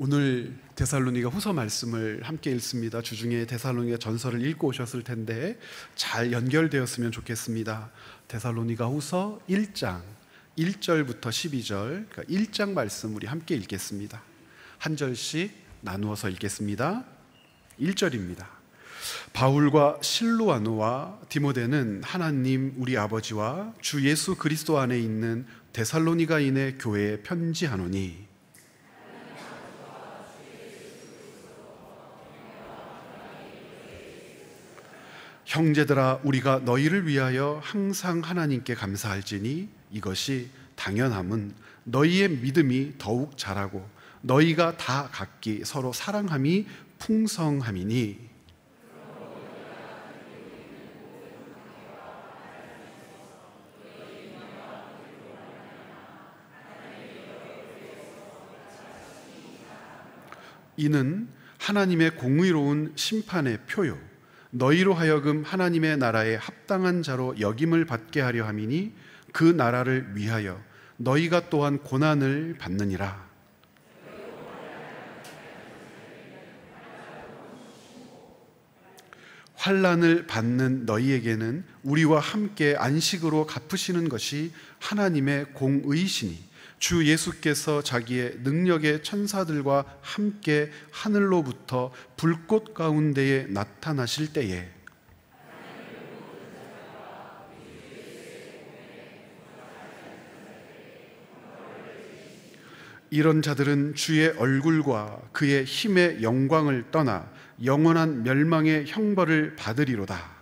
오늘 데살로니가 후서 말씀을 함께 읽습니다. 주중에 데살로니가 전서를 읽고 오셨을 텐데 잘 연결되었으면 좋겠습니다. 데살로니가 후서 1장 1절부터 12절, 그러니까 1장 말씀 우리 함께 읽겠습니다. 한 절씩 나누어서 읽겠습니다. 1절입니다. 바울과 실로아노와 디모데는 하나님 우리 아버지와 주 예수 그리스도 안에 있는 데살로니가인의 교회에 편지하노니, 형제들아, 우리가 너희를 위하여 항상 하나님께 감사할지니 이것이 당연함은 너희의 믿음이 더욱 자라고 너희가 다 각기 서로 사랑함이 풍성함이니, 이는 하나님의 공의로운 심판의 표요 너희로 하여금 하나님의 나라에 합당한 자로 여김을 받게 하려 함이니 그 나라를 위하여 너희가 또한 고난을 받느니라. 환난을 받는 너희에게는 우리와 함께 안식으로 갚으시는 것이 하나님의 공의시니, 주 예수께서 자기의 능력의 천사들과 함께 하늘로부터 불꽃 가운데에 나타나실 때에 이런 자들은 주의 얼굴과 그의 힘의 영광을 떠나 영원한 멸망의 형벌을 받으리로다.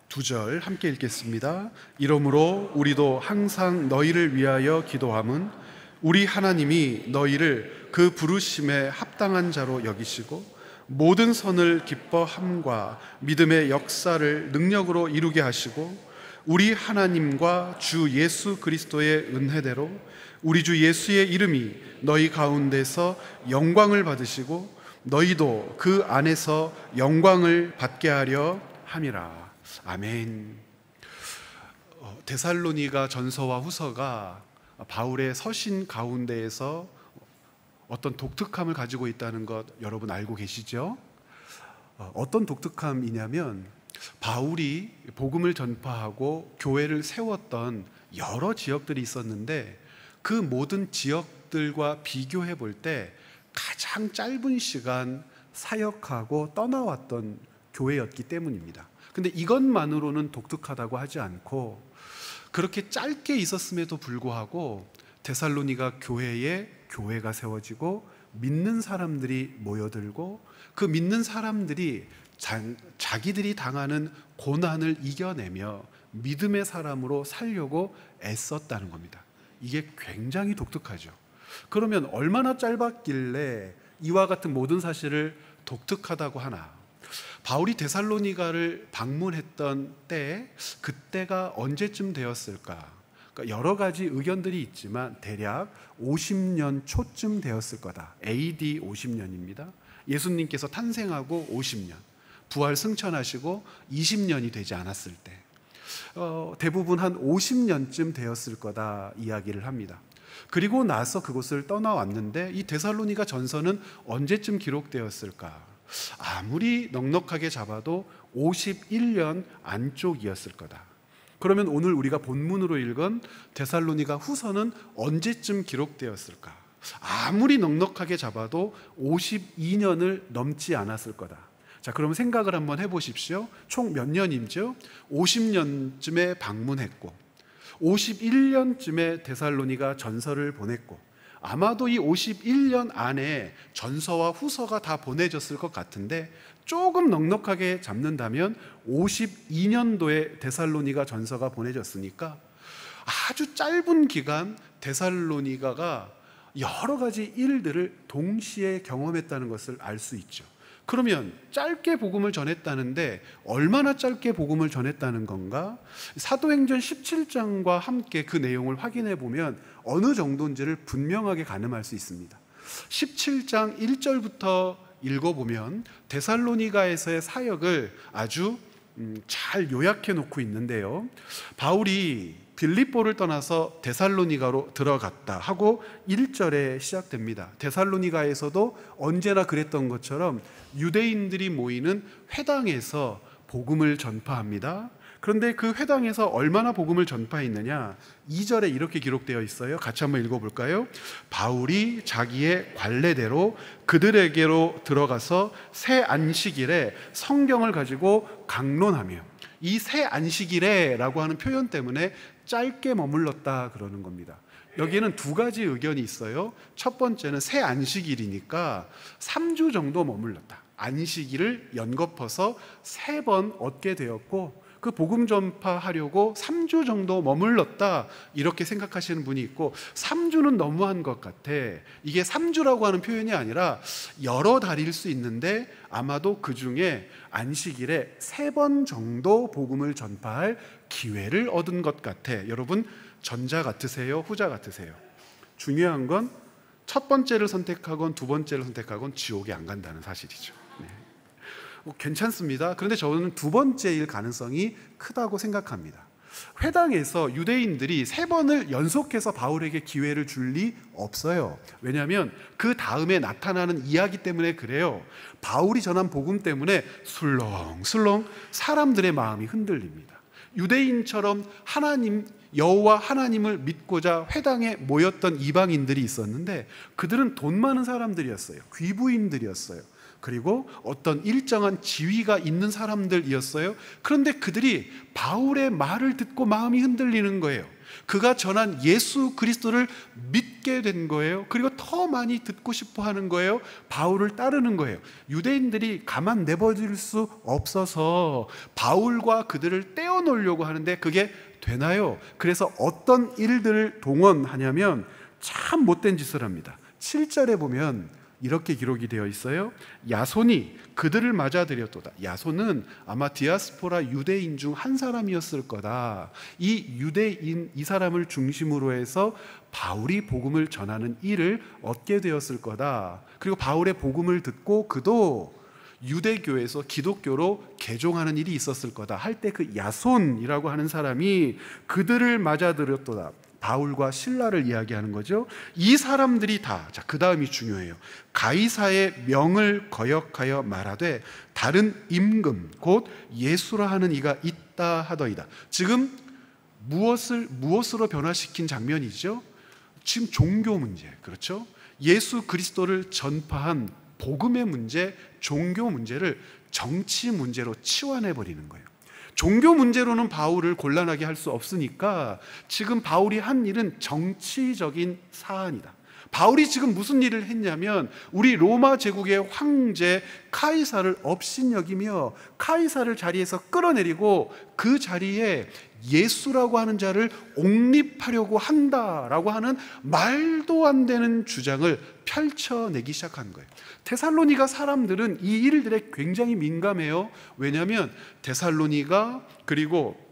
두 절 함께 읽겠습니다. 이러므로 우리도 항상 너희를 위하여 기도함은 우리 하나님이 너희를 그 부르심에 합당한 자로 여기시고 모든 선을 기뻐함과 믿음의 역사를 능력으로 이루게 하시고 우리 하나님과 주 예수 그리스도의 은혜대로 우리 주 예수의 이름이 너희 가운데서 영광을 받으시고 너희도 그 안에서 영광을 받게 하려 함이라. 아멘. 데살로니가 전서와 후서가 바울의 서신 가운데에서 어떤 독특함을 가지고 있다는 것 여러분 알고 계시죠? 어떤 독특함이냐면 바울이 복음을 전파하고 교회를 세웠던 여러 지역들이 있었는데 그 모든 지역들과 비교해 볼 때 가장 짧은 시간 사역하고 떠나왔던 교회였기 때문입니다. 근데 이것만으로는 독특하다고 하지 않고 그렇게 짧게 있었음에도 불구하고 데살로니가 교회에 교회가 세워지고 믿는 사람들이 모여들고 그 믿는 사람들이 자기들이 당하는 고난을 이겨내며 믿음의 사람으로 살려고 애썼다는 겁니다. 이게 굉장히 독특하죠. 그러면 얼마나 짧았길래 이와 같은 모든 사실을 독특하다고 하나? 바울이 데살로니가를 방문했던 때, 그때가 언제쯤 되었을까? 그러니까 여러 가지 의견들이 있지만 대략 50년 초쯤 되었을 거다. AD 50년입니다. 예수님께서 탄생하고 50년, 부활 승천하시고 20년이 되지 않았을 때, 대부분 한 50년쯤 되었을 거다 이야기를 합니다. 그리고 나서 그곳을 떠나왔는데 이 데살로니가 전서는 언제쯤 기록되었을까? 아무리 넉넉하게 잡아도 51년 안쪽이었을 거다. 그러면 오늘 우리가 본문으로 읽은 데살로니가 후서는 언제쯤 기록되었을까? 아무리 넉넉하게 잡아도 52년을 넘지 않았을 거다. 자, 그럼 생각을 한번 해보십시오. 총 몇 년이죠? 50년쯤에 방문했고 51년쯤에 데살로니가 전서를 보냈고 아마도 이 51년 안에 전서와 후서가 다 보내졌을 것 같은데 조금 넉넉하게 잡는다면 52년도에 데살로니가 전서가 보내졌으니까 아주 짧은 기간 데살로니가가 여러 가지 일들을 동시에 경험했다는 것을 알 수 있죠. 그러면 짧게 복음을 전했다는데 얼마나 짧게 복음을 전했다는 건가? 사도행전 17장과 함께 그 내용을 확인해 보면 어느 정도인지를 분명하게 가늠할 수 있습니다. 17장 1절부터 읽어보면 데살로니가에서의 사역을 아주 잘 요약해 놓고 있는데요, 바울이 빌립보를 떠나서 데살로니가로 들어갔다 하고 1절에 시작됩니다. 데살로니가에서도 언제나 그랬던 것처럼 유대인들이 모이는 회당에서 복음을 전파합니다. 그런데 그 회당에서 얼마나 복음을 전파했느냐, 2절에 이렇게 기록되어 있어요. 같이 한번 읽어볼까요? 바울이 자기의 관례대로 그들에게로 들어가서 새 안식일에 성경을 가지고 강론하며, 이 새 안식일에라고 하는 표현 때문에 짧게 머물렀다 그러는 겁니다. 여기에는 두 가지 의견이 있어요. 첫 번째는 새 안식일이니까 3주 정도 머물렀다, 안식일을 연거퍼서 3번 얻게 되었고 그 복음 전파하려고 3주 정도 머물렀다, 이렇게 생각하시는 분이 있고, 3주는 너무한 것 같아, 이게 3주라고 하는 표현이 아니라 여러 달일 수 있는데 아마도 그 중에 안식일에 3번 정도 복음을 전파할 기회를 얻은 것 같아. 여러분, 전자 같으세요? 후자 같으세요? 중요한 건 첫 번째를 선택하건 두 번째를 선택하건 지옥에 안 간다는 사실이죠. 괜찮습니다. 그런데 저는 두 번째일 가능성이 크다고 생각합니다. 회당에서 유대인들이 3번을 연속해서 바울에게 기회를 줄 리 없어요. 왜냐하면 그 다음에 나타나는 이야기 때문에 그래요. 바울이 전한 복음 때문에 술렁술렁 사람들의 마음이 흔들립니다. 유대인처럼 하나님, 여호와 하나님을 믿고자 회당에 모였던 이방인들이 있었는데 그들은 돈 많은 사람들이었어요. 귀부인들이었어요. 그리고 어떤 일정한 지위가 있는 사람들이었어요. 그런데 그들이 바울의 말을 듣고 마음이 흔들리는 거예요. 그가 전한 예수 그리스도를 믿게 된 거예요. 그리고 더 많이 듣고 싶어 하는 거예요. 바울을 따르는 거예요. 유대인들이 가만 내버릴 수 없어서 바울과 그들을 떼어놓으려고 하는데 그게 되나요? 그래서 어떤 일들을 동원하냐면 참 못된 짓을 합니다. 7절에 보면 이렇게 기록이 되어 있어요. 야손이 그들을 맞아들였도다. 야손은 아마 디아스포라 유대인 중 한 사람이었을 거다. 이 유대인, 이 사람을 중심으로 해서 바울이 복음을 전하는 일을 얻게 되었을 거다. 그리고 바울의 복음을 듣고 그도 유대교에서 기독교로 개종하는 일이 있었을 거다 할 때 그 야손이라고 하는 사람이 그들을 맞아들였도다. 바울과 실라를 이야기하는 거죠. 이 사람들이 다, 자, 그 다음이 중요해요. 가이사의 명을 거역하여 말하되 다른 임금 곧 예수라 하는 이가 있다 하더이다. 지금 무엇으로 변화시킨 장면이죠? 지금 종교 문제, 그렇죠? 예수 그리스도를 전파한 복음의 문제, 종교 문제를 정치 문제로 치환해버리는 거예요. 종교 문제로는 바울을 곤란하게 할 수 없으니까 지금 바울이 한 일은 정치적인 사안이다. 바울이 지금 무슨 일을 했냐면 우리 로마 제국의 황제 카이사를 업신여기며 카이사를 자리에서 끌어내리고 그 자리에 예수라고 하는 자를 옹립하려고 한다라고 하는 말도 안 되는 주장을 펼쳐내기 시작한 거예요. 데살로니가 사람들은 이 일들에 굉장히 민감해요. 왜냐하면 데살로니가 그리고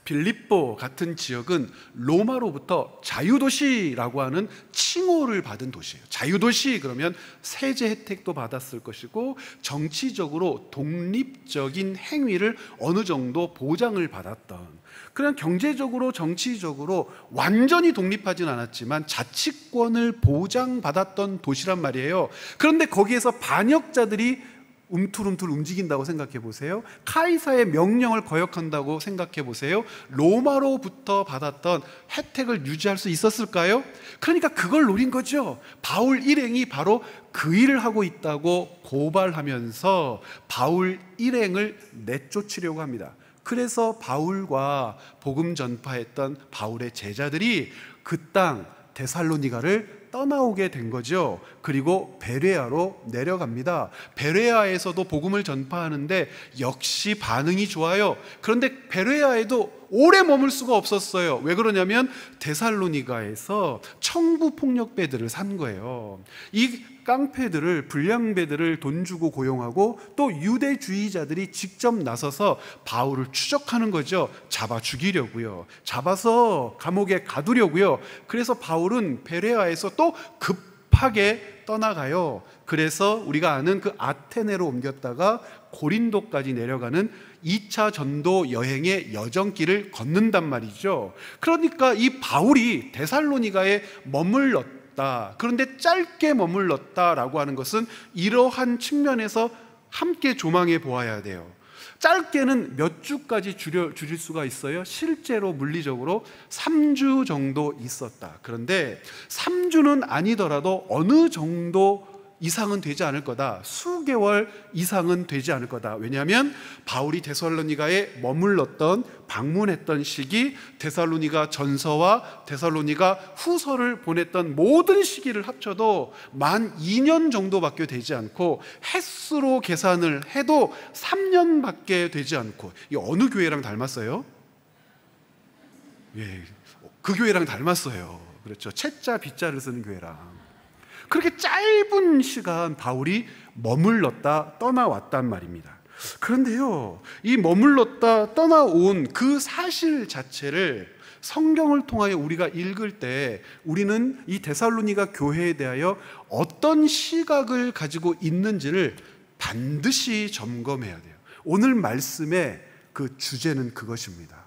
빌립보 같은 지역은 로마로부터 자유도시라고 하는 칭호를 받은 도시예요. 자유도시 그러면 세제 혜택도 받았을 것이고 정치적으로 독립적인 행위를 어느 정도 보장을 받았던, 그냥 경제적으로 정치적으로 완전히 독립하진 않았지만 자치권을 보장받았던 도시란 말이에요. 그런데 거기에서 반역자들이 움틀움틀 움직인다고 생각해 보세요. 카이사의 명령을 거역한다고 생각해 보세요. 로마로부터 받았던 혜택을 유지할 수 있었을까요? 그러니까 그걸 노린 거죠. 바울 일행이 바로 그 일을 하고 있다고 고발하면서 바울 일행을 내쫓으려고 합니다. 그래서 바울과 복음 전파했던 바울의 제자들이 그 땅 데살로니가를 떠나오게 된 거죠. 그리고 베레아로 내려갑니다. 베레아에서도 복음을 전파하는데 역시 반응이 좋아요. 그런데 베레아에도 오래 머물 수가 없었어요. 왜 그러냐면 데살로니가에서 청부 폭력배들을 산 거예요. 이 깡패들을, 불량배들을 돈 주고 고용하고 또 유대주의자들이 직접 나서서 바울을 추적하는 거죠. 잡아 죽이려고요. 잡아서 감옥에 가두려고요. 그래서 바울은 베레아에서 또 급하게 급하게 떠나가요. 그래서 우리가 아는 그 아테네로 옮겼다가 고린도까지 내려가는 2차 전도 여행의 여정길을 걷는단 말이죠. 그러니까 이 바울이 데살로니가에 머물렀다, 그런데 짧게 머물렀다라고 하는 것은 이러한 측면에서 함께 조망해 보아야 돼요. 짧게는 몇 주까지 줄일 수가 있어요. 실제로 물리적으로 3주 정도 있었다. 그런데 3주는 아니더라도 어느 정도 이상은 되지 않을 거다. 수개월 이상은 되지 않을 거다. 왜냐하면 바울이 데살로니가에 머물렀던, 방문했던 시기, 데살로니가 전서와 데살로니가 후서를 보냈던 모든 시기를 합쳐도 만 2년 정도밖에 되지 않고, 횟수로 계산을 해도 3년밖에 되지 않고, 이 어느 교회랑 닮았어요? 예, 그 교회랑 닮았어요. 그렇죠. 채자 빗자를 쓰는 교회랑. 그렇게 짧은 시간 바울이 머물렀다 떠나왔단 말입니다. 그런데요, 이 머물렀다 떠나온 그 사실 자체를 성경을 통하여 우리가 읽을 때 우리는 이 데살로니가 교회에 대하여 어떤 시각을 가지고 있는지를 반드시 점검해야 돼요. 오늘 말씀의 그 주제는 그것입니다.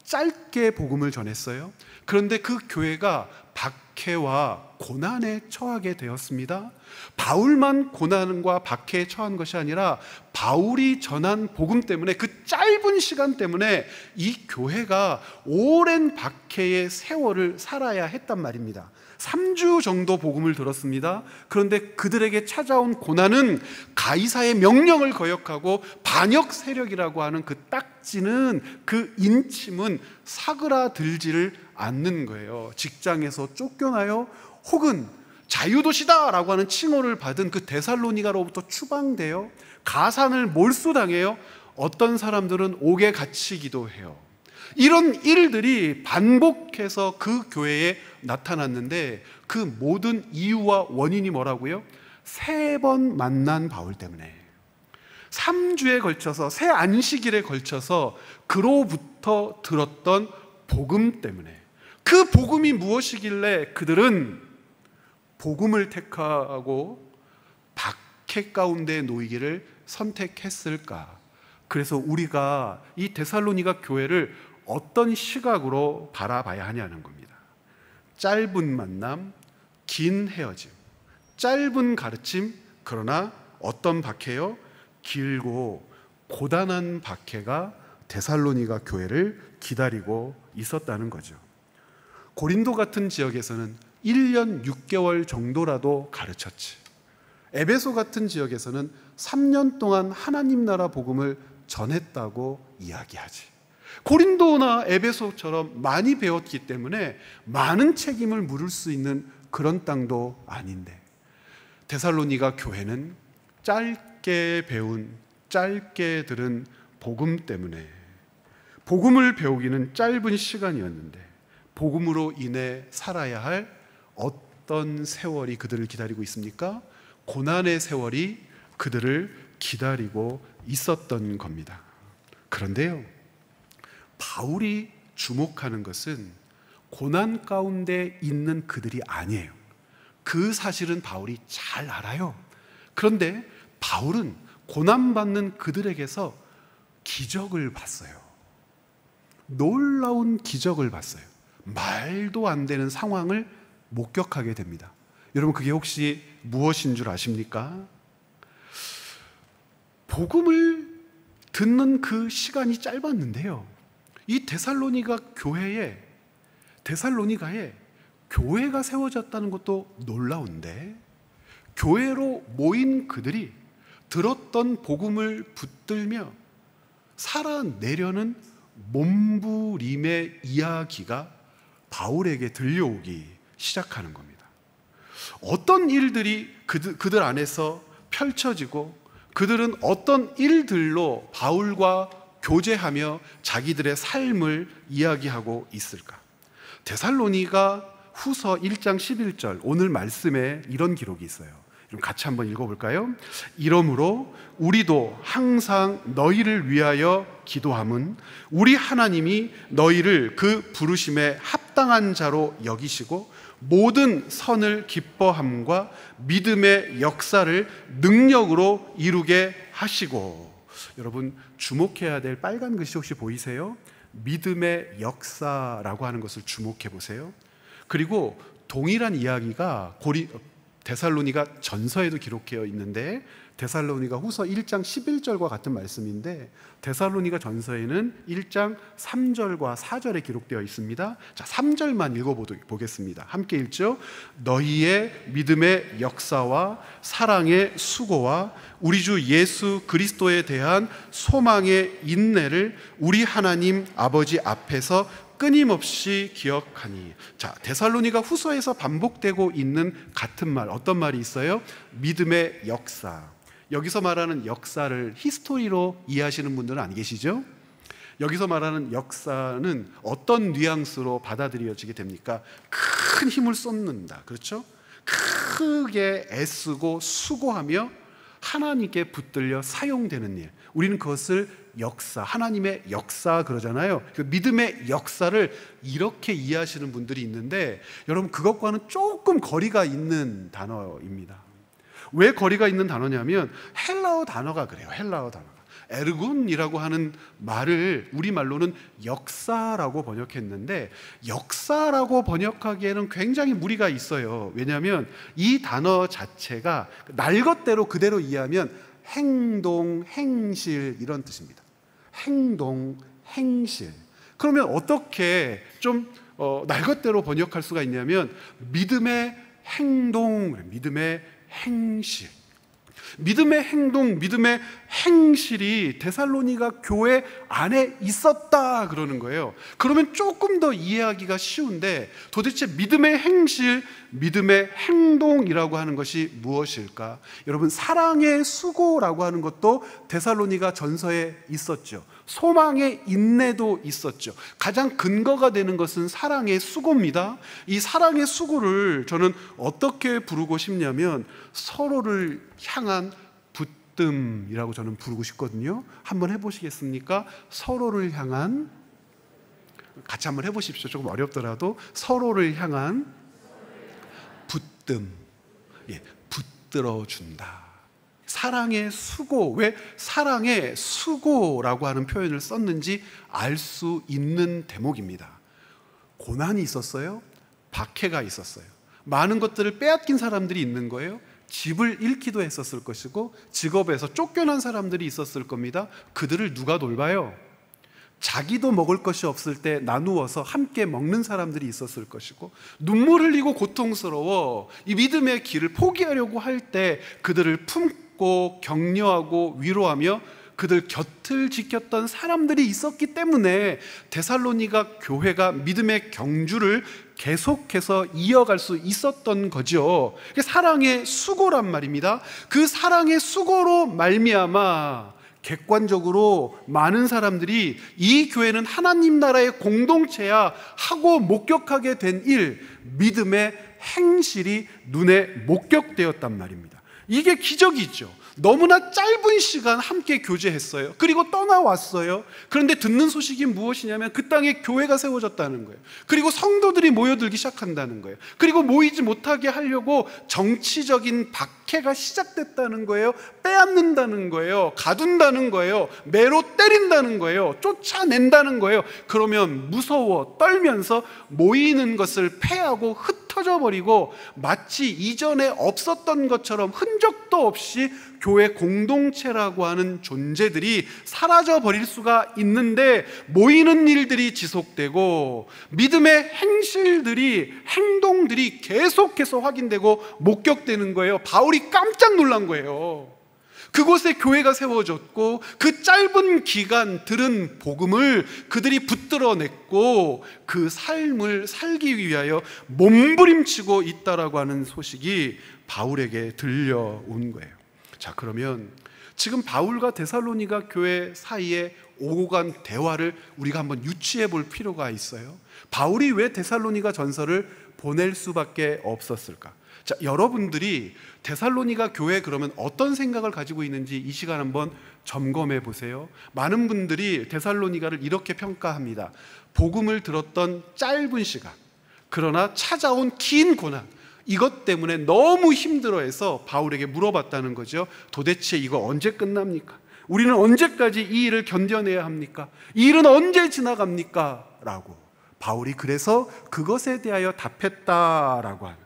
짧게 복음을 전했어요. 그런데 그 교회가 박해와 고난에 처하게 되었습니다. 바울만 고난과 박해에 처한 것이 아니라 바울이 전한 복음 때문에, 그 짧은 시간 때문에 이 교회가 오랜 박해의 세월을 살아야 했단 말입니다. 3주 정도 복음을 들었습니다. 그런데 그들에게 찾아온 고난은 가이사의 명령을 거역하고 반역 세력이라고 하는 그 딱지는, 그 인침은 사그라들지를 않는 거예요. 직장에서 쫓겨나요. 혹은 자유도시다라고 하는 칭호를 받은 그 데살로니가로부터 추방돼요. 가산을 몰수당해요. 어떤 사람들은 옥에 갇히기도 해요. 이런 일들이 반복해서 그 교회에 나타났는데, 그 모든 이유와 원인이 뭐라고요? 3번 만난 바울 때문에, 3주에 걸쳐서, 새 안식일에 걸쳐서 그로부터 들었던 복음 때문에. 그 복음이 무엇이길래 그들은 복음을 택하고 박해 가운데 놓이기를 선택했을까? 그래서 우리가 이 데살로니가 교회를 어떤 시각으로 바라봐야 하냐는 겁니다. 짧은 만남, 긴 헤어짐, 짧은 가르침, 그러나 어떤 박해요? 길고 고단한 박해가 데살로니가 교회를 기다리고 있었다는 거죠. 고린도 같은 지역에서는 1년 6개월 정도라도 가르쳤지, 에베소 같은 지역에서는 3년 동안 하나님 나라 복음을 전했다고 이야기하지. 고린도나 에베소처럼 많이 배웠기 때문에 많은 책임을 물을 수 있는 그런 땅도 아닌데, 데살로니가 교회는 짧게 배운, 짧게 들은 복음 때문에, 복음을 배우기는 짧은 시간이었는데 복음으로 인해 살아야 할 어떤 세월이 그들을 기다리고 있습니까? 고난의 세월이 그들을 기다리고 있었던 겁니다. 그런데요, 바울이 주목하는 것은 고난 가운데 있는 그들이 아니에요. 그 사실은 바울이 잘 알아요. 그런데 바울은 고난받는 그들에게서 기적을 봤어요. 놀라운 기적을 봤어요. 말도 안 되는 상황을 목격하게 됩니다. 여러분, 그게 혹시 무엇인 줄 아십니까? 복음을 듣는 그 시간이 짧았는데요, 이 데살로니가에 교회가 세워졌다는 것도 놀라운데, 교회로 모인 그들이 들었던 복음을 붙들며 살아내려는 몸부림의 이야기가 바울에게 들려오기 시작하는 겁니다. 어떤 일들이 그들 안에서 펼쳐지고, 그들은 어떤 일들로 바울과 교제하며 자기들의 삶을 이야기하고 있을까? 데살로니가 후서 1장 11절, 오늘 말씀에 이런 기록이 있어요. 좀 같이 한번 읽어볼까요? 이러므로 우리도 항상 너희를 위하여 기도함은 우리 하나님이 너희를 그 부르심에 합당한 자로 여기시고 모든 선을 기뻐함과 믿음의 역사를 능력으로 이루게 하시고. 여러분, 주목해야 될 빨간 글씨 혹시 보이세요? 믿음의 역사라고 하는 것을 주목해 보세요. 그리고 동일한 이야기가 데살로니가 전서에도 기록되어 있는데, 데살로니가 후서 1장 11절과 같은 말씀인데 데살로니가 전서에는 1장 3절과 4절에 기록되어 있습니다. 자, 3절만 읽어보겠습니다. 함께 읽죠. 너희의 믿음의 역사와 사랑의 수고와 우리 주 예수 그리스도에 대한 소망의 인내를 우리 하나님 아버지 앞에서 끊임없이 기억하니. 자, 데살로니가 후서에서 반복되고 있는 같은 말, 어떤 말이 있어요? 믿음의 역사. 여기서 말하는 역사를 히스토리로 이해하시는 분들은 안 계시죠? 여기서 말하는 역사는 어떤 뉘앙스로 받아들여지게 됩니까? 큰 힘을 쏟는다, 그렇죠? 크게 애쓰고 수고하며 하나님께 붙들려 사용되는 일, 우리는 그것을 역사, 하나님의 역사 그러잖아요. 그 믿음의 역사를 이렇게 이해하시는 분들이 있는데, 여러분, 그것과는 조금 거리가 있는 단어입니다. 왜 거리가 있는 단어냐면 헬라어 단어가 그래요. 헬라어 단어가 에르군이라고 하는 말을 우리말로는 역사라고 번역했는데, 역사라고 번역하기에는 굉장히 무리가 있어요. 왜냐하면 이 단어 자체가 날 것대로 그대로 이해하면 행동, 행실 이런 뜻입니다. 행동, 행실. 그러면 어떻게 좀 날 것대로 번역할 수가 있냐면 믿음의 행동, 믿음의 행실. 믿음의 행동, 믿음의 행실이 데살로니가 교회 안에 있었다 그러는 거예요. 그러면 조금 더 이해하기가 쉬운데, 도대체 믿음의 행실, 믿음의 행동이라고 하는 것이 무엇일까? 여러분, 사랑의 수고라고 하는 것도 데살로니가 전서에 있었죠. 소망의 인내도 있었죠. 가장 근거가 되는 것은 사랑의 수고입니다. 이 사랑의 수고를 저는 어떻게 부르고 싶냐면 서로를 향한 붙듦이라고 저는 부르고 싶거든요. 한번 해보시겠습니까? 서로를 향한, 같이 한번 해보십시오. 조금 어렵더라도 서로를 향한 붙듦, 붙들어준다. 사랑의 수고, 왜 사랑의 수고라고 하는 표현을 썼는지 알 수 있는 대목입니다. 고난이 있었어요. 박해가 있었어요. 많은 것들을 빼앗긴 사람들이 있는 거예요. 집을 잃기도 했었을 것이고 직업에서 쫓겨난 사람들이 있었을 겁니다. 그들을 누가 돌봐요? 자기도 먹을 것이 없을 때 나누어서 함께 먹는 사람들이 있었을 것이고, 눈물 흘리고 고통스러워 이 믿음의 길을 포기하려고 할 때 그들을 품고 격려하고 위로하며 그들 곁을 지켰던 사람들이 있었기 때문에 데살로니가 교회가 믿음의 경주를 계속해서 이어갈 수 있었던 거죠. 사랑의 수고란 말입니다. 그 사랑의 수고로 말미암아 객관적으로 많은 사람들이 이 교회는 하나님 나라의 공동체야 하고 목격하게 된 일, 믿음의 행실이 눈에 목격되었단 말입니다. 이게 기적이죠. 너무나 짧은 시간 함께 교제했어요. 그리고 떠나왔어요. 그런데 듣는 소식이 무엇이냐면 그 땅에 교회가 세워졌다는 거예요. 그리고 성도들이 모여들기 시작한다는 거예요. 그리고 모이지 못하게 하려고 정치적인 박해가 시작됐다는 거예요. 빼앗는다는 거예요. 가둔다는 거예요. 매로 때린다는 거예요. 쫓아낸다는 거예요. 그러면 무서워 떨면서 모이는 것을 패하고 흩어져 버리고 마치 이전에 없었던 것처럼 흔적도 없이 교회 공동체라고 하는 존재들이 사라져 버릴 수가 있는데, 모이는 일들이 지속되고 믿음의 행실들이, 행동들이 계속해서 확인되고 목격되는 거예요. 바울이 깜짝 놀란 거예요. 그곳에 교회가 세워졌고 그 짧은 기간 들은 복음을 그들이 붙들어냈고 그 삶을 살기 위하여 몸부림치고 있다라고 하는 소식이 바울에게 들려온 거예요. 자, 그러면 지금 바울과 데살로니가 교회 사이에 오고 간 대화를 우리가 한번 유추해 볼 필요가 있어요. 바울이 왜 데살로니가 전서를 보낼 수밖에 없었을까? 자, 여러분들이 데살로니가 교회 그러면 어떤 생각을 가지고 있는지 이 시간 한번 점검해 보세요. 많은 분들이 데살로니가를 이렇게 평가합니다. 복음을 들었던 짧은 시간, 그러나 찾아온 긴 고난, 이것 때문에 너무 힘들어해서 바울에게 물어봤다는 거죠. 도대체 이거 언제 끝납니까? 우리는 언제까지 이 일을 견뎌내야 합니까? 이 일은 언제 지나갑니까? 라고 바울이 그래서 그것에 대하여 답했다라고 하는,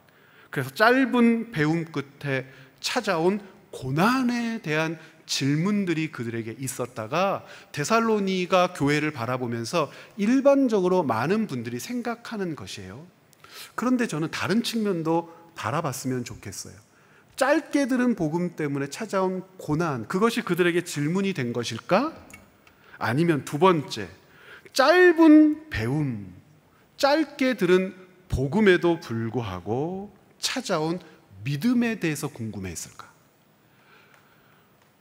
그래서 짧은 배움 끝에 찾아온 고난에 대한 질문들이 그들에게 있었다가 데살로니가 교회를 바라보면서 일반적으로 많은 분들이 생각하는 것이에요. 그런데 저는 다른 측면도 바라봤으면 좋겠어요. 짧게 들은 복음 때문에 찾아온 고난, 그것이 그들에게 질문이 된 것일까? 아니면 두 번째, 짧은 배움, 짧게 들은 복음에도 불구하고 찾아온 믿음에 대해서 궁금해했을까?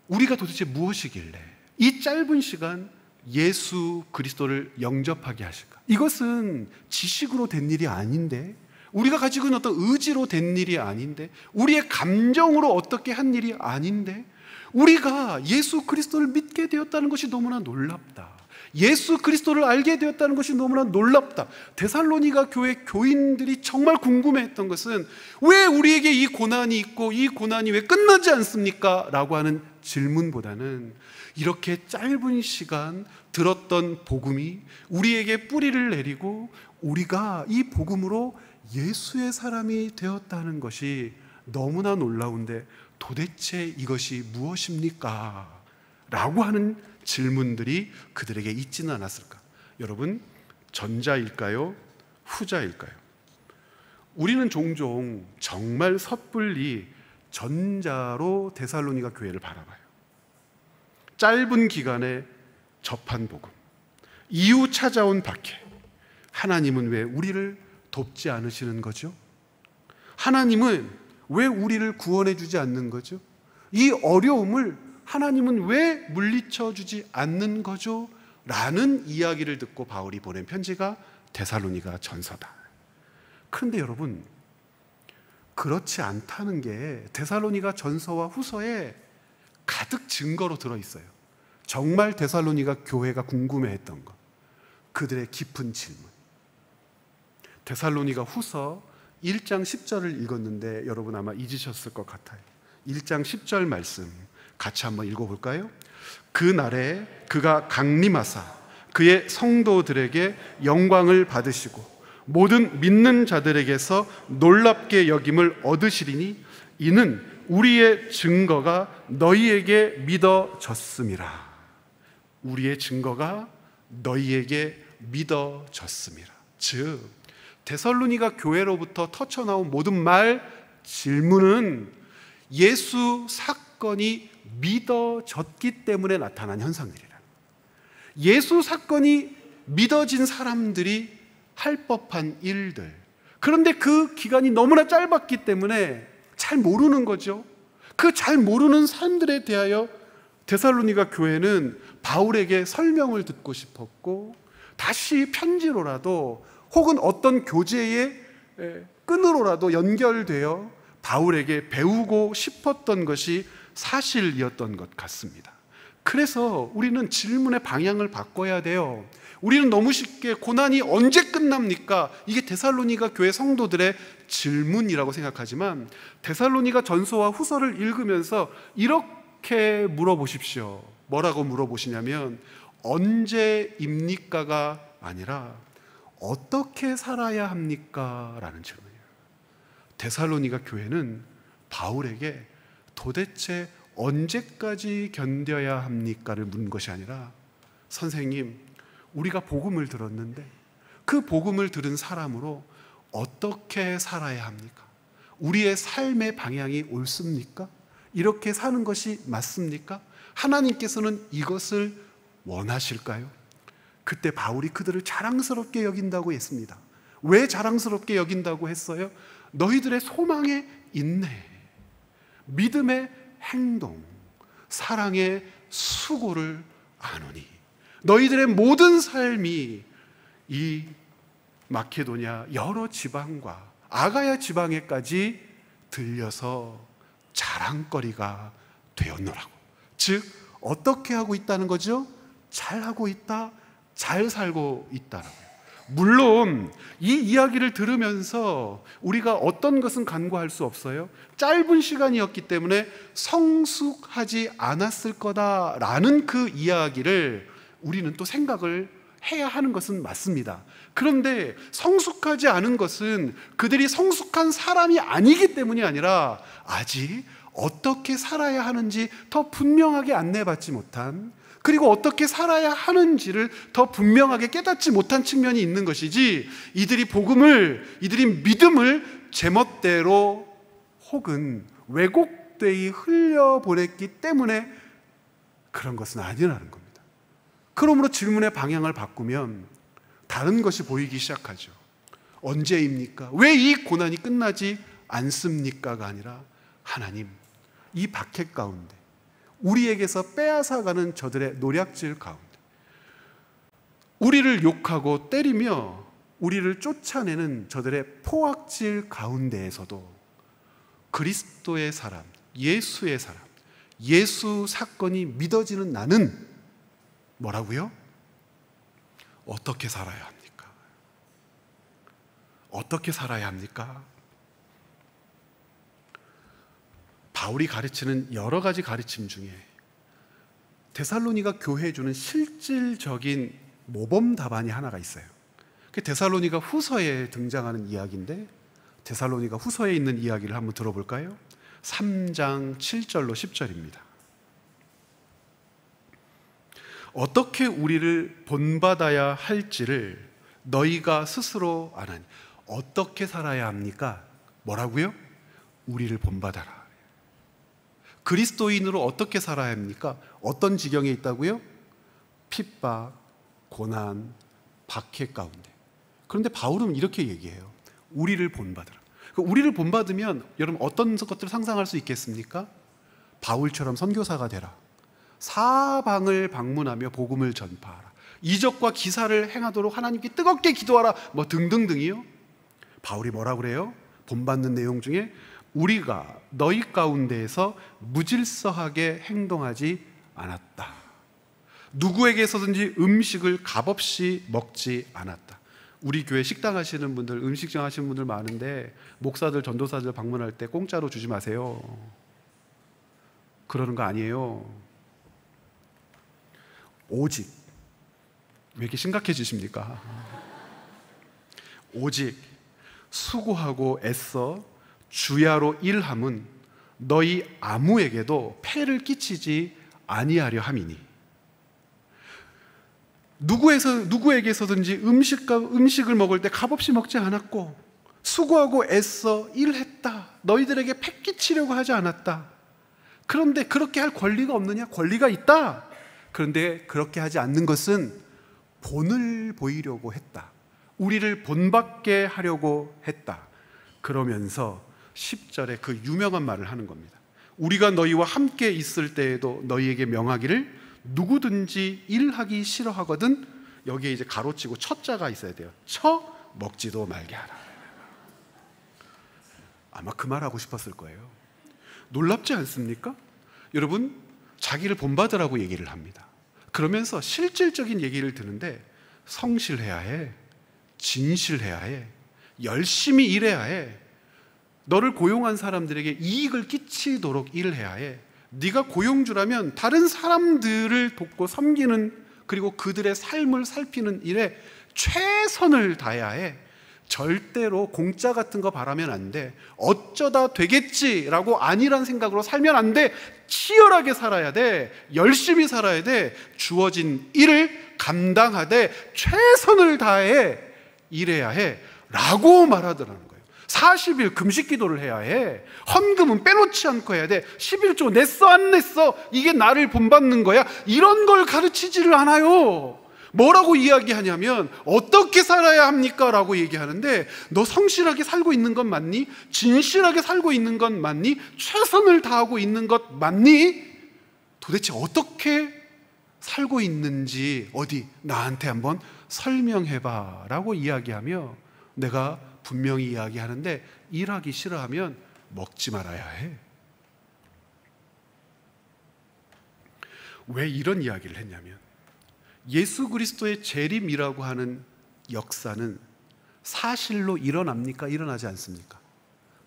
우리가 도대체 무엇이길래 이 짧은 시간 예수 그리스도를 영접하게 하실까? 이것은 지식으로 된 일이 아닌데, 우리가 가지고 있는 어떤 의지로 된 일이 아닌데, 우리의 감정으로 어떻게 한 일이 아닌데, 우리가 예수 그리스도를 믿게 되었다는 것이 너무나 놀랍다. 예수 그리스도를 알게 되었다는 것이 너무나 놀랍다. 데살로니가 교회 교인들이 정말 궁금해했던 것은 왜 우리에게 이 고난이 있고 이 고난이 왜 끝나지 않습니까? 라고 하는 질문보다는 이렇게 짧은 시간 들었던 복음이 우리에게 뿌리를 내리고 우리가 이 복음으로 예수의 사람이 되었다는 것이 너무나 놀라운데 도대체 이것이 무엇입니까? 라고 하는 질문들이 그들에게 있지는 않았을까? 여러분, 전자일까요? 후자일까요? 우리는 종종 정말 섣불리 전자로 데살로니가 교회를 바라봐요. 짧은 기간에 접한 복음, 이후 찾아온 박해. 하나님은 왜 우리를 돕지 않으시는 거죠? 하나님은 왜 우리를 구원해 주지 않는 거죠? 이 어려움을 하나님은 왜 물리쳐 주지 않는 거죠? 라는 이야기를 듣고 바울이 보낸 편지가 데살로니가 전서다. 그런데 여러분, 그렇지 않다는 게 데살로니가 전서와 후서에 가득 증거로 들어있어요. 정말 데살로니가 교회가 궁금해했던 것, 그들의 깊은 질문. 데살로니가 후서 1장 10절을 읽었는데 여러분 아마 잊으셨을 것 같아요. 1장 10절 말씀 같이 한번 읽어볼까요? 그날에 그가 강림하사 그의 성도들에게 영광을 받으시고 모든 믿는 자들에게서 놀랍게 여김을 얻으시리니 이는 우리의 증거가 너희에게 믿어졌음이라. 우리의 증거가 너희에게 믿어졌음이라. 즉 데살로니가 교회로부터 터쳐나온 모든 말, 질문은 예수 사건이 믿어졌기 때문에 나타난 현상들이라. 예수 사건이 믿어진 사람들이 할 법한 일들, 그런데 그 기간이 너무나 짧았기 때문에 잘 모르는 거죠. 그 잘 모르는 사람들에 대하여 데살로니가 교회는 바울에게 설명을 듣고 싶었고 다시 편지로라도 혹은 어떤 교제의 끈으로라도 연결되어 바울에게 배우고 싶었던 것이 사실이었던 것 같습니다. 그래서 우리는 질문의 방향을 바꿔야 돼요. 우리는 너무 쉽게 고난이 언제 끝납니까? 이게 데살로니가 교회 성도들의 질문이라고 생각하지만 데살로니가 전서와 후서를 읽으면서 이렇게 물어보십시오. 뭐라고 물어보시냐면 언제입니까가 아니라 어떻게 살아야 합니까? 라는 질문이에요. 데살로니가 교회는 바울에게 도대체 언제까지 견뎌야 합니까를 묻는 것이 아니라 선생님, 우리가 복음을 들었는데 그 복음을 들은 사람으로 어떻게 살아야 합니까? 우리의 삶의 방향이 옳습니까? 이렇게 사는 것이 맞습니까? 하나님께서는 이것을 원하실까요? 그때 바울이 그들을 자랑스럽게 여긴다고 했습니다. 왜 자랑스럽게 여긴다고 했어요? 너희들의 소망의 인내, 믿음의 행동, 사랑의 수고를 아노니 너희들의 모든 삶이 이 마케도냐 여러 지방과 아가야 지방에까지 들려서 자랑거리가 되었노라고. 즉 어떻게 하고 있다는 거죠? 잘하고 있다, 잘 살고 있다라고요. 물론 이 이야기를 들으면서 우리가 어떤 것은 간과할 수 없어요. 짧은 시간이었기 때문에 성숙하지 않았을 거다라는 그 이야기를 우리는 또 생각을 해야 하는 것은 맞습니다. 그런데 성숙하지 않은 것은 그들이 성숙한 사람이 아니기 때문이 아니라 아직 어떻게 살아야 하는지 더 분명하게 안내받지 못한, 그리고 어떻게 살아야 하는지를 더 분명하게 깨닫지 못한 측면이 있는 것이지, 이들이 믿음을 제멋대로 혹은 왜곡되이 흘려보냈기 때문에 그런 것은 아니라는 겁니다. 그러므로 질문의 방향을 바꾸면 다른 것이 보이기 시작하죠. 언제입니까? 왜 이 고난이 끝나지 않습니까가 아니라, 하나님, 이 박해 가운데, 우리에게서 빼앗아가는 저들의 노략질 가운데, 우리를 욕하고 때리며 우리를 쫓아내는 저들의 포악질 가운데에서도 그리스도의 사람, 예수의 사람, 예수 사건이 믿어지는 나는 뭐라고요? 어떻게 살아야 합니까? 어떻게 살아야 합니까? 바울이 가르치는 여러 가지 가르침 중에 데살로니가 교회에 주는 실질적인 모범 답안이 하나가 있어요. 그게 데살로니가 후서에 등장하는 이야기인데, 데살로니가 후서에 있는 이야기를 한번 들어볼까요? 3장 7절로 10절입니다. 어떻게 우리를 본받아야 할지를 너희가 스스로 아나니. 어떻게 살아야 합니까? 뭐라고요? 우리를 본받아라. 그리스도인으로 어떻게 살아야 합니까? 어떤 지경에 있다고요? 핍박, 고난, 박해 가운데. 그런데 바울은 이렇게 얘기해요. 우리를 본받아라. 우리를 본받으면 여러분 어떤 것들을 상상할 수 있겠습니까? 바울처럼 선교사가 되라. 사방을 방문하며 복음을 전파하라. 이적과 기사를 행하도록 하나님께 뜨겁게 기도하라. 뭐 등등등이요. 바울이 뭐라고 그래요? 본받는 내용 중에 우리가 너희 가운데에서 무질서하게 행동하지 않았다. 누구에게서든지 음식을 값없이 먹지 않았다. 우리 교회 식당 하시는 분들, 음식점 하시는 분들 많은데 목사들, 전도사들 방문할 때 공짜로 주지 마세요. 그러는 거 아니에요. 오직, 왜 이렇게 심각해지십니까? 오직 수고하고 애써 주야로 일함은 너희 아무에게도 폐를 끼치지 아니하려 함이니. 누구에게서든지 음식을 먹을 때 값없이 먹지 않았고 수고하고 애써 일했다. 너희들에게 폐 끼치려고 하지 않았다. 그런데 그렇게 할 권리가 없느냐? 권리가 있다. 그런데 그렇게 하지 않는 것은 본을 보이려고 했다. 우리를 본받게 하려고 했다. 그러면서 10절에 그 유명한 말을 하는 겁니다. 우리가 너희와 함께 있을 때에도 너희에게 명하기를 누구든지 일하기 싫어하거든. 여기에 이제 가로치고 처자가 있어야 돼요. 먹지도 말게 하라. 아마 그 말하고 싶었을 거예요. 놀랍지 않습니까? 여러분, 자기를 본받으라고 얘기를 합니다. 그러면서 실질적인 얘기를 드는데 성실해야 해, 진실해야 해, 열심히 일해야 해, 너를 고용한 사람들에게 이익을 끼치도록 일해야 해, 네가 고용주라면 다른 사람들을 돕고 섬기는, 그리고 그들의 삶을 살피는 일에 최선을 다해야 해. 절대로 공짜 같은 거 바라면 안 돼. 어쩌다 되겠지라고 아니란 생각으로 살면 안 돼. 치열하게 살아야 돼. 열심히 살아야 돼. 주어진 일을 감당하되 최선을 다해 일해야 해 라고 말하더라는 거예요. 40일 금식 기도를 해야 해. 헌금은 빼놓지 않고 해야 돼. 11조 냈어 안 냈어? 이게 나를 본받는 거야? 이런 걸 가르치지를 않아요. 뭐라고 이야기하냐면 어떻게 살아야 합니까? 라고 얘기하는데, 너 성실하게 살고 있는 것 맞니? 진실하게 살고 있는 것 맞니? 최선을 다하고 있는 것 맞니? 도대체 어떻게 살고 있는지 어디 나한테 한번 설명해봐 라고 이야기하며, 내가 분명히 이야기하는데 일하기 싫어하면 먹지 말아야 해. 왜 이런 이야기를 했냐면, 예수 그리스도의 재림이라고 하는 역사는 사실로 일어납니까? 일어나지 않습니까?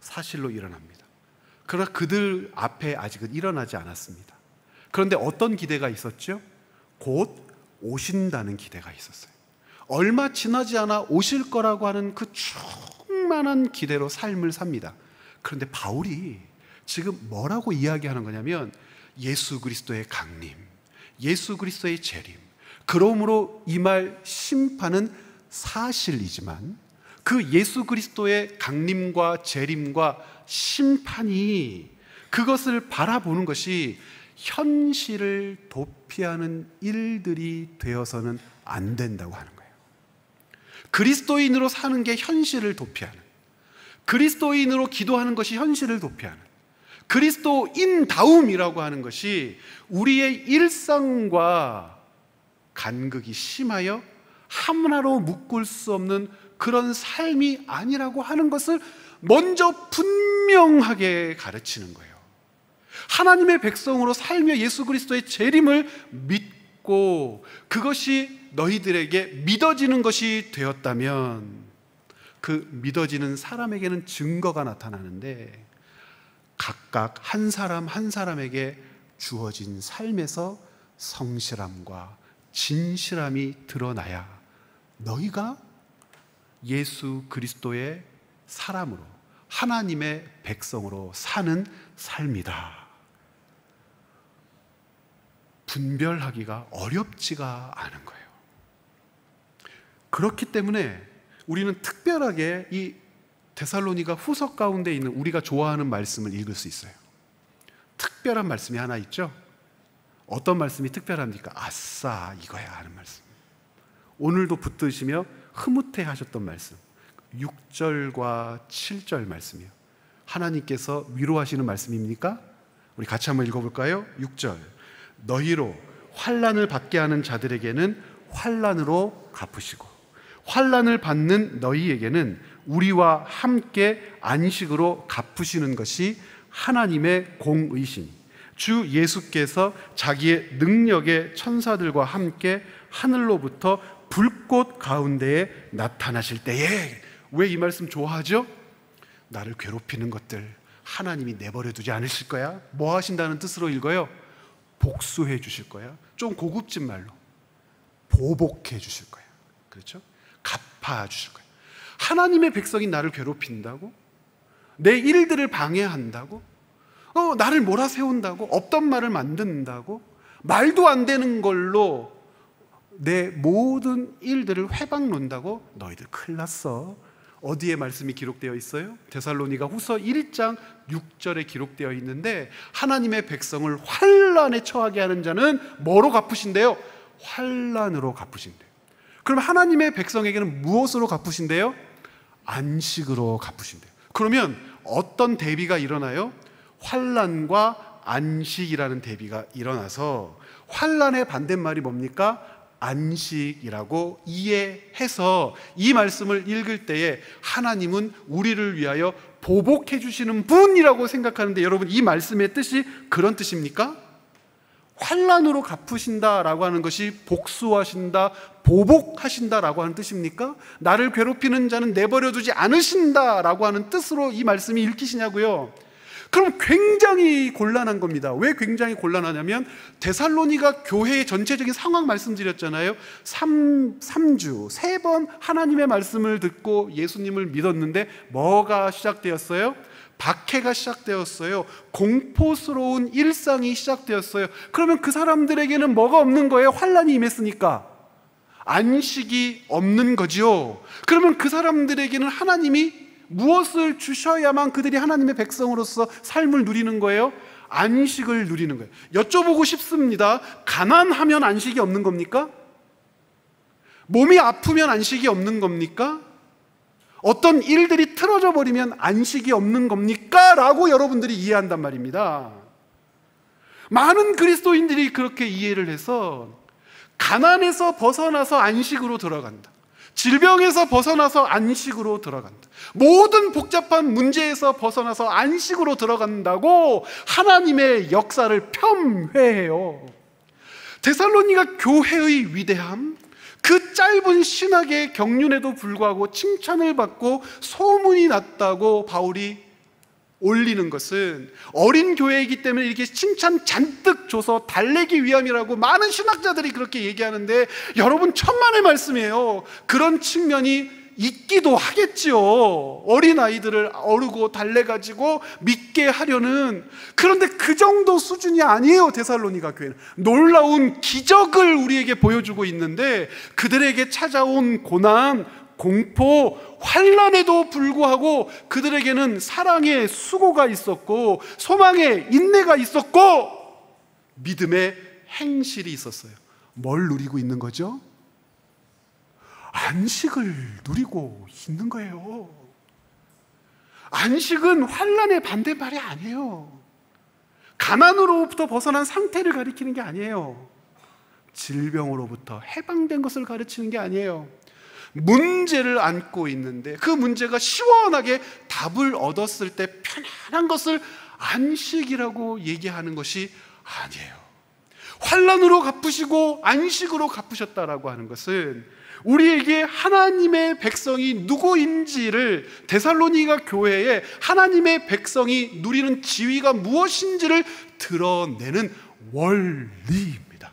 사실로 일어납니다. 그러나 그들 앞에 아직은 일어나지 않았습니다. 그런데 어떤 기대가 있었죠? 곧 오신다는 기대가 있었어요. 얼마 지나지 않아 오실 거라고 하는 그 충만한 기대로 삶을 삽니다. 그런데 바울이 지금 뭐라고 이야기하는 거냐면 예수 그리스도의 강림, 예수 그리스도의 재림, 그러므로 임할 심판은 사실이지만 그 예수 그리스도의 강림과 재림과 심판이 그것을 바라보는 것이 현실을 도피하는 일들이 되어서는 안 된다고 하는 거예요. 그리스도인으로 사는 게 현실을 도피하는, 그리스도인으로 기도하는 것이 현실을 도피하는, 그리스도인다움이라고 하는 것이 우리의 일상과 간극이 심하여 하나로 묶을 수 없는 그런 삶이 아니라고 하는 것을 먼저 분명하게 가르치는 거예요. 하나님의 백성으로 살며 예수 그리스도의 재림을 믿고 그것이 너희들에게 믿어지는 것이 되었다면 그 믿어지는 사람에게는 증거가 나타나는데 각각 한 사람 한 사람에게 주어진 삶에서 성실함과 진실함이 드러나야 너희가 예수 그리스도의 사람으로 하나님의 백성으로 사는 삶이다. 분별하기가 어렵지가 않은 거예요. 그렇기 때문에 우리는 특별하게 이 데살로니가 후서 가운데 있는 우리가 좋아하는 말씀을 읽을 수 있어요. 특별한 말씀이 하나 있죠. 어떤 말씀이 특별합니까? 아싸 이거야 하는 말씀. 오늘도 붙드시며 흐뭇해 하셨던 말씀 6절과 7절 말씀이요. 하나님께서 위로하시는 말씀입니까? 우리 같이 한번 읽어볼까요? 6절 너희로 환난을 받게 하는 자들에게는 환난으로 갚으시고 환난을 받는 너희에게는 우리와 함께 안식으로 갚으시는 것이 하나님의 공의시니 주 예수께서 자기의 능력의 천사들과 함께 하늘로부터 불꽃 가운데에 나타나실 때에 왜 이 말씀 좋아하죠? 나를 괴롭히는 것들 하나님이 내버려 두지 않으실 거야. 뭐 하신다는 뜻으로 읽어요? 복수해 주실 거야. 좀 고급진 말로 보복해 주실 거야. 그렇죠? 갚아 주실 거야. 하나님의 백성이 나를 괴롭힌다고? 내 일들을 방해한다고? 나를 몰아세운다고? 없던 말을 만든다고? 말도 안 되는 걸로 내 모든 일들을 회방 놓는다고? 너희들 큰일 났어. 어디에 말씀이 기록되어 있어요? 데살로니가 후서 1장 6절에 기록되어 있는데 하나님의 백성을 환난에 처하게 하는 자는 뭐로 갚으신대요? 환난으로 갚으신대요. 그럼 하나님의 백성에게는 무엇으로 갚으신대요? 안식으로 갚으신대요. 그러면 어떤 대비가 일어나요? 환난과 안식이라는 대비가 일어나서 환난의 반대말이 뭡니까? 안식이라고 이해해서 이 말씀을 읽을 때에 하나님은 우리를 위하여 보복해 주시는 분이라고 생각하는데 여러분 이 말씀의 뜻이 그런 뜻입니까? 환난으로 갚으신다라고 하는 것이 복수하신다, 보복하신다라고 하는 뜻입니까? 나를 괴롭히는 자는 내버려 두지 않으신다라고 하는 뜻으로 이 말씀이 읽히시냐고요? 그럼 굉장히 곤란한 겁니다. 왜 굉장히 곤란하냐면 데살로니가 교회의 전체적인 상황 말씀드렸잖아요. 3주 3번 하나님의 말씀을 듣고 예수님을 믿었는데 뭐가 시작되었어요? 박해가 시작되었어요. 공포스러운 일상이 시작되었어요. 그러면 그 사람들에게는 뭐가 없는 거예요? 환난이 임했으니까 안식이 없는 거지요. 그러면 그 사람들에게는 하나님이 무엇을 주셔야만 그들이 하나님의 백성으로서 삶을 누리는 거예요? 안식을 누리는 거예요. 여쭤보고 싶습니다. 가난하면 안식이 없는 겁니까? 몸이 아프면 안식이 없는 겁니까? 어떤 일들이 틀어져 버리면 안식이 없는 겁니까? 라고 여러분들이 이해한단 말입니다. 많은 그리스도인들이 그렇게 이해를 해서 가난에서 벗어나서 안식으로 들어간다. 질병에서 벗어나서 안식으로 들어간다. 모든 복잡한 문제에서 벗어나서 안식으로 들어간다고 하나님의 역사를 폄훼해요. 데살로니가 교회의 위대함, 그 짧은 신학의 경륜에도 불구하고 칭찬을 받고 소문이 났다고 바울이 올리는 것은 어린 교회이기 때문에 이렇게 칭찬 잔뜩 줘서 달래기 위함이라고 많은 신학자들이 그렇게 얘기하는데, 여러분, 천만의 말씀이에요. 그런 측면이 있기도 하겠지요. 어린아이들을 어르고 달래가지고 믿게 하려는. 그런데 그 정도 수준이 아니에요. 데살로니가 교회는 놀라운 기적을 우리에게 보여주고 있는데, 그들에게 찾아온 고난, 공포, 환난에도 불구하고 그들에게는 사랑의 수고가 있었고, 소망의 인내가 있었고, 믿음의 행실이 있었어요. 뭘 누리고 있는 거죠? 안식을 누리고 있는 거예요. 안식은 환난의 반대말이 아니에요. 가난으로부터 벗어난 상태를 가리키는 게 아니에요. 질병으로부터 해방된 것을 가르치는 게 아니에요. 문제를 안고 있는데 그 문제가 시원하게 답을 얻었을 때 편안한 것을 안식이라고 얘기하는 것이 아니에요. 환난으로 갚으시고 안식으로 갚으셨다라고 하는 것은 우리에게 하나님의 백성이 누구인지를, 데살로니가 교회에 하나님의 백성이 누리는 지위가 무엇인지를 드러내는 원리입니다.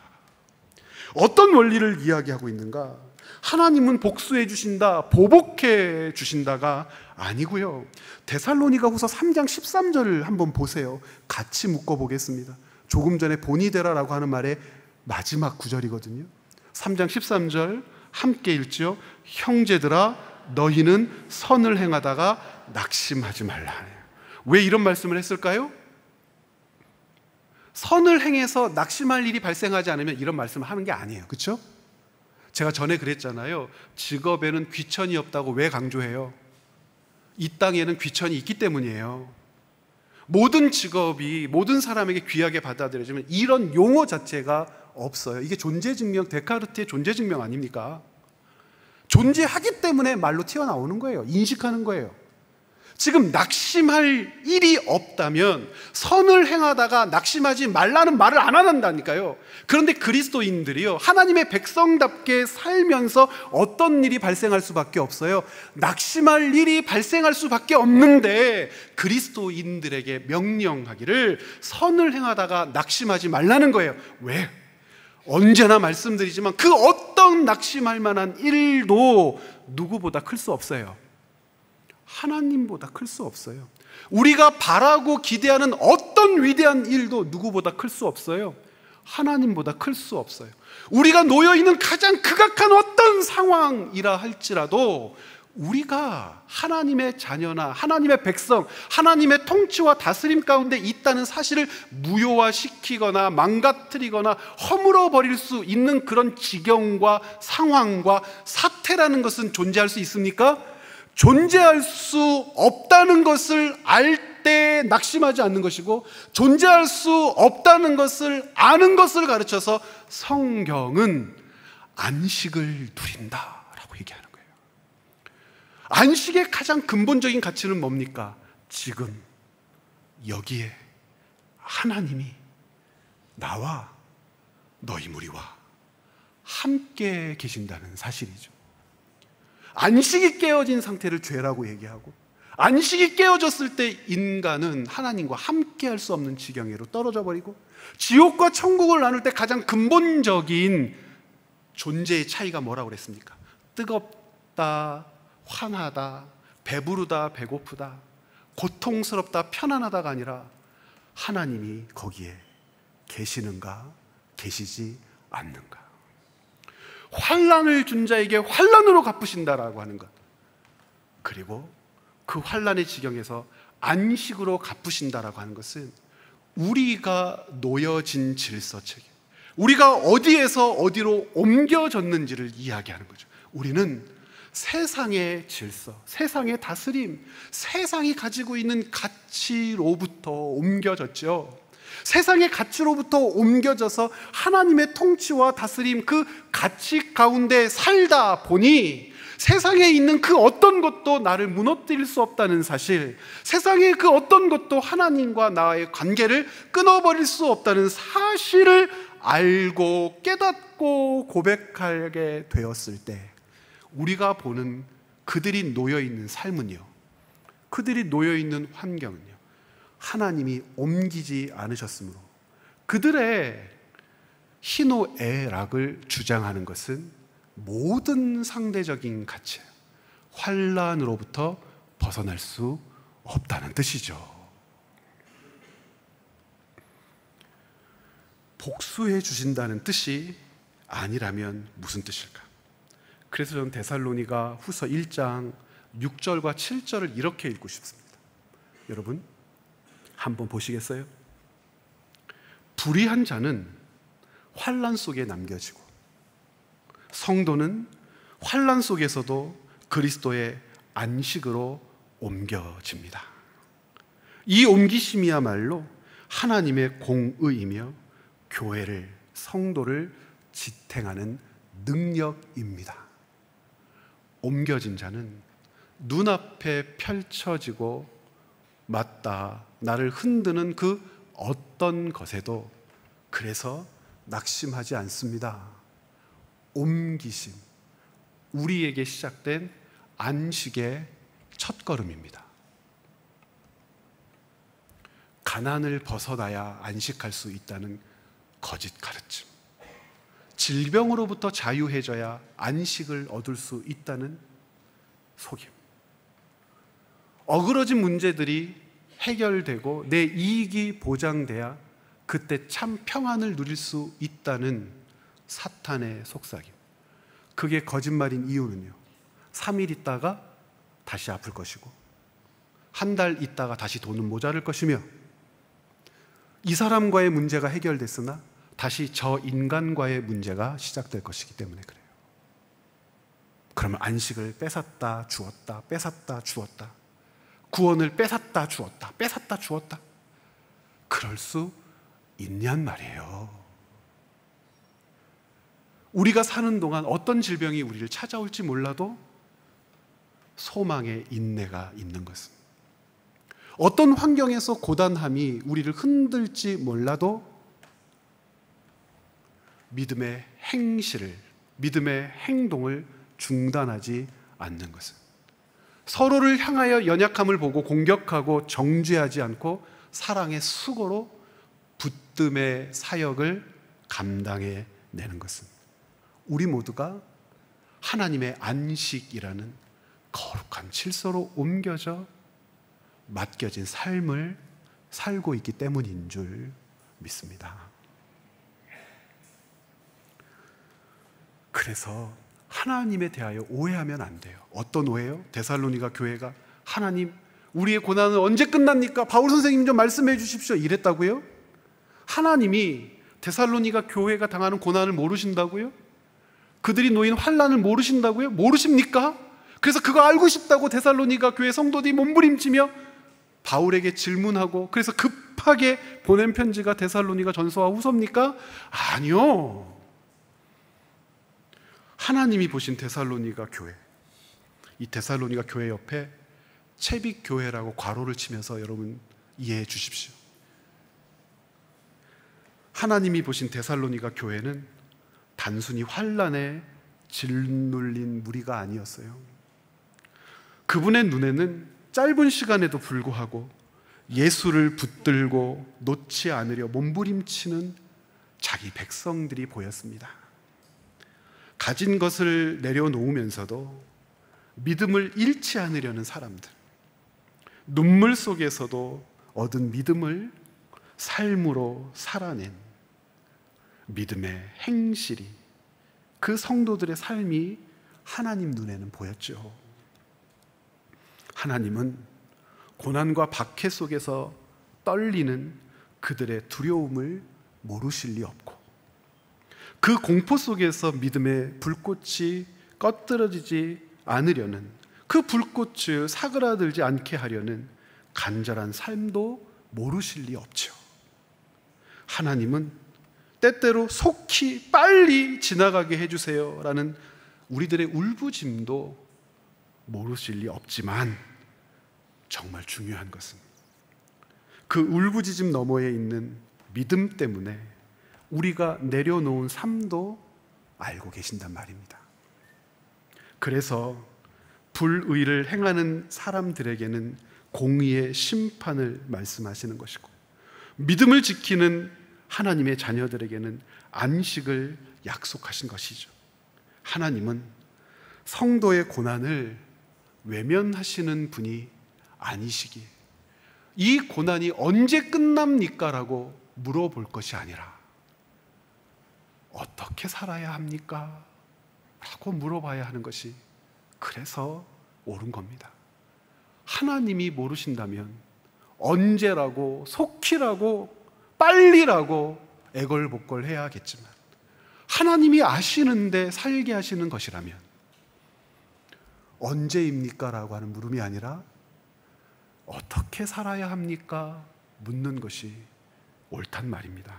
어떤 원리를 이야기하고 있는가? 하나님은 복수해 주신다, 보복해 주신다가 아니고요. 데살로니가 후서 3장 13절을 한번 보세요. 같이 묶어보겠습니다. 조금 전에 본이 되라라고 하는 말의 마지막 구절이거든요. 3장 13절 함께 읽죠. 형제들아, 너희는 선을 행하다가 낙심하지 말라. 왜 이런 말씀을 했을까요? 선을 행해서 낙심할 일이 발생하지 않으면 이런 말씀을 하는 게 아니에요. 그렇죠? 제가 전에 그랬잖아요. 직업에는 귀천이 없다고 왜 강조해요? 이 땅에는 귀천이 있기 때문이에요. 모든 직업이 모든 사람에게 귀하게 받아들여지면 이런 용어 자체가 없어요. 이게 존재증명, 데카르트의 존재증명 아닙니까? 존재하기 때문에 말로 튀어나오는 거예요. 인식하는 거예요. 지금 낙심할 일이 없다면 선을 행하다가 낙심하지 말라는 말을 안 한다니까요. 그런데 그리스도인들이요, 하나님의 백성답게 살면서 어떤 일이 발생할 수밖에 없어요? 낙심할 일이 발생할 수밖에 없는데 그리스도인들에게 명령하기를 선을 행하다가 낙심하지 말라는 거예요. 왜? 언제나 말씀드리지만 그 어떤 낙심할 만한 일도 누구보다 클 수 없어요. 하나님보다 클 수 없어요. 우리가 바라고 기대하는 어떤 위대한 일도 누구보다 클 수 없어요. 하나님보다 클 수 없어요. 우리가 놓여있는 가장 극악한 어떤 상황이라 할지라도 우리가 하나님의 자녀나 하나님의 백성, 하나님의 통치와 다스림 가운데 있다는 사실을 무효화시키거나 망가뜨리거나 허물어버릴 수 있는 그런 지경과 상황과 사태라는 것은 존재할 수 있습니까? 존재할 수 없다는 것을 알 때 낙심하지 않는 것이고, 존재할 수 없다는 것을 아는 것을 가르쳐서 성경은 안식을 누린다라고 얘기하는 거예요. 안식의 가장 근본적인 가치는 뭡니까? 지금 여기에 하나님이 나와 너희 무리와 함께 계신다는 사실이죠. 안식이 깨어진 상태를 죄라고 얘기하고, 안식이 깨어졌을 때 인간은 하나님과 함께 할 수 없는 지경으로 떨어져 버리고, 지옥과 천국을 나눌 때 가장 근본적인 존재의 차이가 뭐라고 그랬습니까? 뜨겁다, 환하다, 배부르다, 배고프다, 고통스럽다, 편안하다가 아니라 하나님이 거기에 계시는가, 계시지 않는가. 환난을 준 자에게 환난으로 갚으신다라고 하는 것, 그리고 그 환난의 지경에서 안식으로 갚으신다라고 하는 것은 우리가 놓여진 질서체계, 우리가 어디에서 어디로 옮겨졌는지를 이야기하는 거죠. 우리는 세상의 질서, 세상의 다스림, 세상이 가지고 있는 가치로부터 옮겨졌죠. 세상의 가치로부터 옮겨져서 하나님의 통치와 다스림, 그 가치 가운데 살다 보니 세상에 있는 그 어떤 것도 나를 무너뜨릴 수 없다는 사실, 세상의 그 어떤 것도 하나님과 나의 관계를 끊어버릴 수 없다는 사실을 알고 깨닫고 고백하게 되었을 때 우리가 보는 그들이 놓여있는 삶은요, 그들이 놓여있는 환경은요, 하나님이 옮기지 않으셨으므로 그들의 희노애락을 주장하는 것은 모든 상대적인 가치예요. 환난으로부터 벗어날 수 없다는 뜻이죠. 복수해 주신다는 뜻이 아니라면 무슨 뜻일까? 그래서 저는 데살로니가 후서 1장 6절과 7절을 이렇게 읽고 싶습니다. 여러분 한번 보시겠어요? 불의한 자는 환난 속에 남겨지고 성도는 환난 속에서도 그리스도의 안식으로 옮겨집니다. 이 옮기심이야말로 하나님의 공의이며 교회를, 성도를 지탱하는 능력입니다. 옮겨진 자는 눈앞에 펼쳐지고 맞다, 나를 흔드는 그 어떤 것에도 그래서 낙심하지 않습니다. 옮기심, 우리에게 시작된 안식의 첫걸음입니다. 가난을 벗어나야 안식할 수 있다는 거짓 가르침, 질병으로부터 자유해져야 안식을 얻을 수 있다는 속임, 어그러진 문제들이 해결되고 내 이익이 보장돼야 그때 참 평안을 누릴 수 있다는 사탄의 속삭임. 그게 거짓말인 이유는요, 3일 있다가 다시 아플 것이고 한 달 있다가 다시 돈은 모자랄 것이며 이 사람과의 문제가 해결됐으나 다시 저 인간과의 문제가 시작될 것이기 때문에 그래요. 그러면 안식을 뺏었다 주었다, 뺏었다 주었다, 구원을 뺏었다 주었다, 뺏었다 주었다, 그럴 수 있냔 말이에요. 우리가 사는 동안 어떤 질병이 우리를 찾아올지 몰라도 소망의 인내가 있는 것은, 어떤 환경에서 고단함이 우리를 흔들지 몰라도 믿음의 행실을, 믿음의 행동을 중단하지 않는 것은, 서로를 향하여 연약함을 보고 공격하고 정죄하지 않고 사랑의 수고로 붙듦의 사역을 감당해 내는 것은, 우리 모두가 하나님의 안식이라는 거룩한 질서로 옮겨져 맡겨진 삶을 살고 있기 때문인 줄 믿습니다. 그래서 하나님에 대하여 오해하면 안 돼요. 어떤 오해요? 데살로니가 교회가 하나님, 우리의 고난은 언제 끝납니까? 바울 선생님 좀 말씀해 주십시오 이랬다고요? 하나님이 데살로니가 교회가 당하는 고난을 모르신다고요? 그들이 놓인 환난을 모르신다고요? 모르십니까? 그래서 그거 알고 싶다고 데살로니가 교회 성도들이 몸부림치며 바울에게 질문하고 그래서 급하게 보낸 편지가 데살로니가 전서와 후서입니까? 아니요. 하나님이 보신 데살로니가 교회, 이 데살로니가 교회 옆에 채빅교회라고 괄호를 치면서 여러분 이해해 주십시오. 하나님이 보신 데살로니가 교회는 단순히 환난에 짓눌린 무리가 아니었어요. 그분의 눈에는 짧은 시간에도 불구하고 예수를 붙들고 놓지 않으려 몸부림치는 자기 백성들이 보였습니다. 가진 것을 내려놓으면서도 믿음을 잃지 않으려는 사람들, 눈물 속에서도 얻은 믿음을 삶으로 살아낸 믿음의 행실이, 그 성도들의 삶이 하나님 눈에는 보였죠. 하나님은 고난과 박해 속에서 떨리는 그들의 두려움을 모르실 리 없고, 그 공포 속에서 믿음의 불꽃이 꺼뜨려지지 않으려는, 그 불꽃을 사그라들지 않게 하려는 간절한 삶도 모르실 리 없죠. 하나님은 때때로 속히 빨리 지나가게 해주세요 라는 우리들의 울부짐도 모르실 리 없지만, 정말 중요한 것은 그 울부짖음 너머에 있는 믿음 때문에 우리가 내려놓은 삶도 알고 계신단 말입니다. 그래서 불의를 행하는 사람들에게는 공의의 심판을 말씀하시는 것이고, 믿음을 지키는 하나님의 자녀들에게는 안식을 약속하신 것이죠. 하나님은 성도의 고난을 외면하시는 분이 아니시기에 이 고난이 언제 끝납니까? 라고 물어볼 것이 아니라 어떻게 살아야 합니까? 라고 물어봐야 하는 것이 그래서 옳은 겁니다. 하나님이 모르신다면 언제라고, 속히라고, 빨리라고 애걸복걸 해야 하겠지만, 하나님이 아시는데 살게 하시는 것이라면 언제입니까? 라고 하는 물음이 아니라 어떻게 살아야 합니까? 묻는 것이 옳단 말입니다.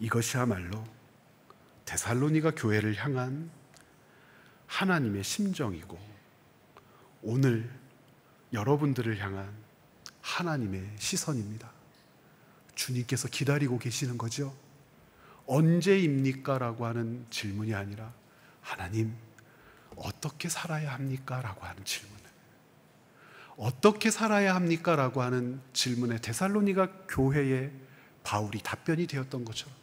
이것이야말로 데살로니가 교회를 향한 하나님의 심정이고, 오늘 여러분들을 향한 하나님의 시선입니다. 주님께서 기다리고 계시는 거죠. 언제입니까? 라고 하는 질문이 아니라 하나님, 어떻게 살아야 합니까? 라고 하는 질문을, 어떻게 살아야 합니까? 라고 하는 질문에 데살로니가 교회에 바울이 답변이 되었던 것처럼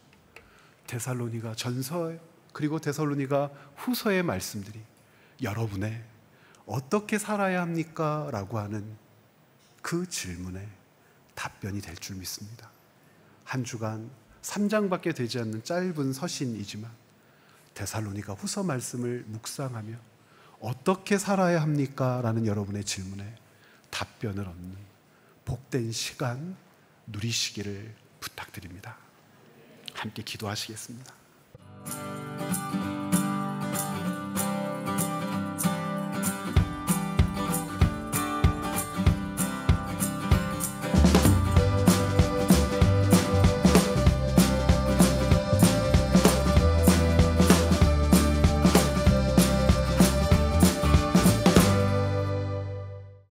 데살로니가 전서 그리고 데살로니가 후서의 말씀들이 여러분의 어떻게 살아야 합니까? 라고 하는 그 질문에 답변이 될 줄 믿습니다. 한 주간 3장밖에 되지 않는 짧은 서신이지만 데살로니가 후서 말씀을 묵상하며 어떻게 살아야 합니까? 라는 여러분의 질문에 답변을 얻는 복된 시간 누리시기를 부탁드립니다. 함께 기도하시겠습니다.